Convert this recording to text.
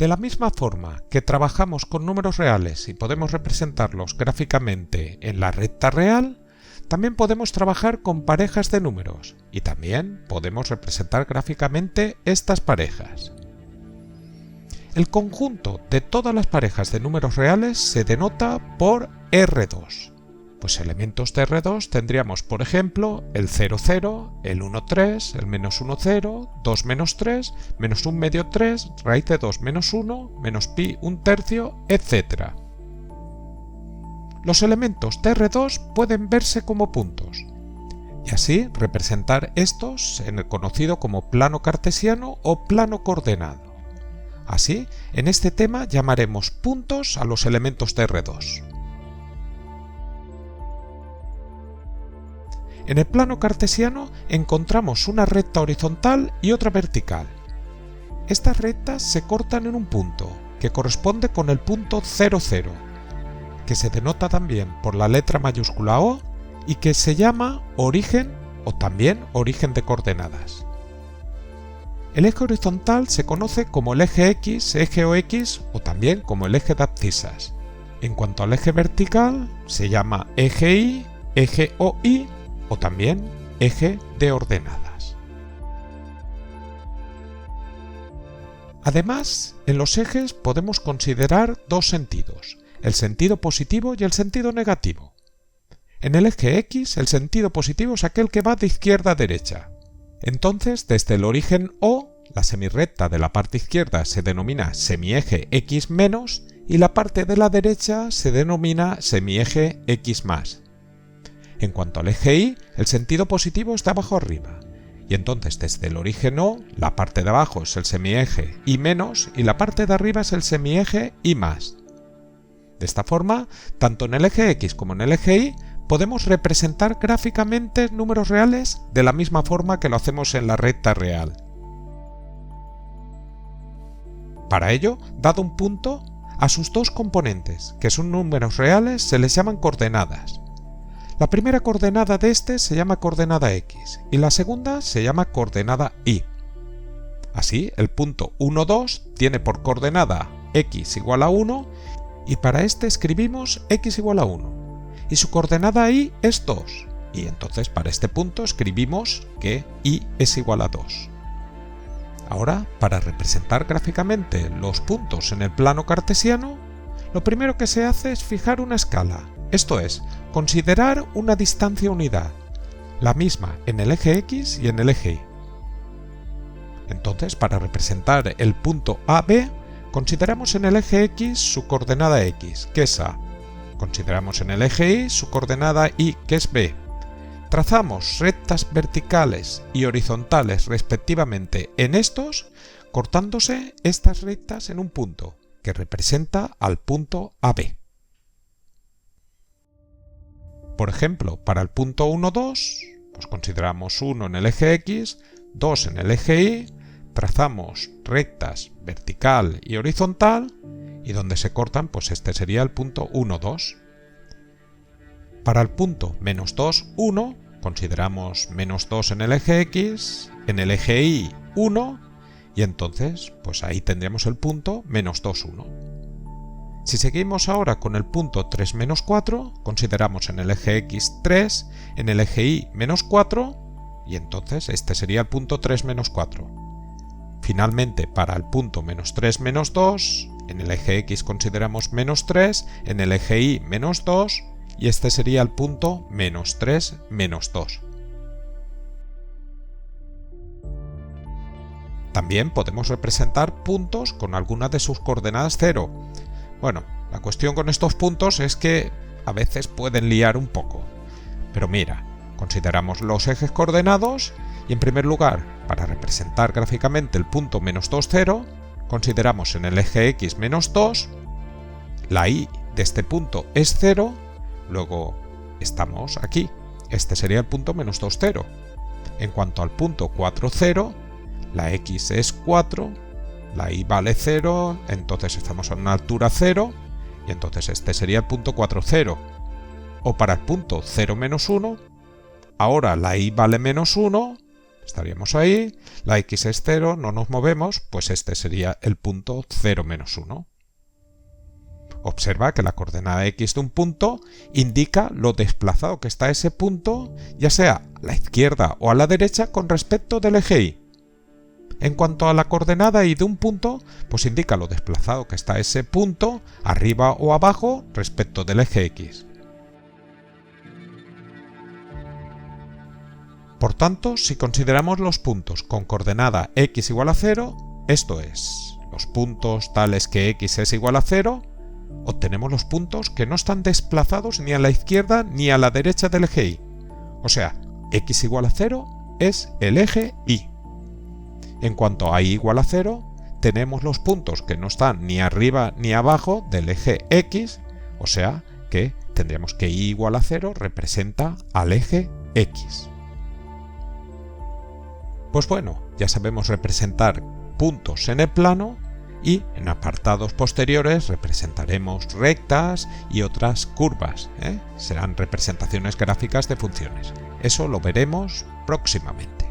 De la misma forma que trabajamos con números reales y podemos representarlos gráficamente en la recta real, también podemos trabajar con parejas de números y también podemos representar gráficamente estas parejas. El conjunto de todas las parejas de números reales se denota por R2. Pues elementos de R2 tendríamos, por ejemplo, el 0, 0, el 1, 3, el menos 1, 0, 2, menos 3, menos 1 medio 3, raíz de 2 menos 1, menos pi 1/3, etc. Los elementos de R2 pueden verse como puntos, y así representar estos en el conocido como plano cartesiano o plano coordenado. Así, en este tema llamaremos puntos a los elementos de R2. En el plano cartesiano encontramos una recta horizontal y otra vertical. Estas rectas se cortan en un punto, que corresponde con el punto 0, 0, que se denota también por la letra mayúscula O y que se llama origen o también origen de coordenadas. El eje horizontal se conoce como el eje X, eje OX o también como el eje de abscisas. En cuanto al eje vertical, se llama eje Y, eje OY o también eje de ordenadas. Además, en los ejes podemos considerar dos sentidos, el sentido positivo y el sentido negativo. En el eje X, el sentido positivo es aquel que va de izquierda a derecha. Entonces, desde el origen O, la semirrecta de la parte izquierda se denomina semieje X- y la parte de la derecha se denomina semieje X+. En cuanto al eje Y, el sentido positivo es de abajo arriba, y entonces desde el origen O, la parte de abajo es el semieje Y- y la parte de arriba es el semieje Y+. De esta forma, tanto en el eje X como en el eje Y, podemos representar gráficamente números reales de la misma forma que lo hacemos en la recta real. Para ello, dado un punto, a sus dos componentes, que son números reales, se les llaman coordenadas. La primera coordenada de este se llama coordenada X y la segunda se llama coordenada Y. Así, el punto 1, 2 tiene por coordenada X igual a 1 y para este escribimos X igual a 1 y su coordenada Y es 2 y entonces para este punto escribimos que Y es igual a 2. Ahora, para representar gráficamente los puntos en el plano cartesiano, lo primero que se hace es fijar una escala, esto es, considerar una distancia unidad, la misma en el eje X y en el eje Y. Entonces, para representar el punto AB, consideramos en el eje X su coordenada X, que es A. Consideramos en el eje Y su coordenada Y, que es B. Trazamos rectas verticales y horizontales respectivamente en estos, cortándose estas rectas en un punto, que representa al punto AB. Por ejemplo, para el punto 1, 2, pues consideramos 1 en el eje X, 2 en el eje Y, trazamos rectas vertical y horizontal, y donde se cortan, pues este sería el punto 1, 2. Para el punto menos 2, 1, consideramos menos 2 en el eje X, en el eje Y 1, y entonces, pues ahí tendríamos el punto menos 2, 1. Si seguimos ahora con el punto 3 menos 4, consideramos en el eje X 3, en el eje Y menos 4, y entonces este sería el punto 3 menos 4. Finalmente, para el punto menos 3 menos 2, en el eje X consideramos menos 3, en el eje Y menos 2, y este sería el punto menos 3 menos 2. También podemos representar puntos con alguna de sus coordenadas 0. Bueno, la cuestión con estos puntos es que a veces pueden liar un poco. Pero mira, consideramos los ejes coordenados y en primer lugar, para representar gráficamente el punto menos 2, 0, consideramos en el eje X menos 2, la Y de este punto es 0, luego estamos aquí, este sería el punto menos 2, 0. En cuanto al punto 4, 0, la X es 4, la Y vale 0, entonces estamos a una altura 0, y entonces este sería el punto 4, 0. O para el punto 0, menos 1, ahora la Y vale menos 1, estaríamos ahí, la x es 0, no nos movemos, pues este sería el punto 0, menos 1. Observa que la coordenada x de un punto indica lo desplazado que está ese punto, ya sea a la izquierda o a la derecha con respecto del eje y. En cuanto a la coordenada y de un punto, pues indica lo desplazado que está ese punto arriba o abajo respecto del eje x. Por tanto, si consideramos los puntos con coordenada x igual a 0, esto es, los puntos tales que x es igual a 0, obtenemos los puntos que no están desplazados ni a la izquierda ni a la derecha del eje y. O sea, x igual a 0 es el eje y. En cuanto a y igual a 0, tenemos los puntos que no están ni arriba ni abajo del eje x, o sea que tendríamos que y igual a 0 representa al eje x. Pues bueno, ya sabemos representar puntos en el plano y en apartados posteriores representaremos rectas y otras curvas, serán representaciones gráficas de funciones. Eso lo veremos próximamente.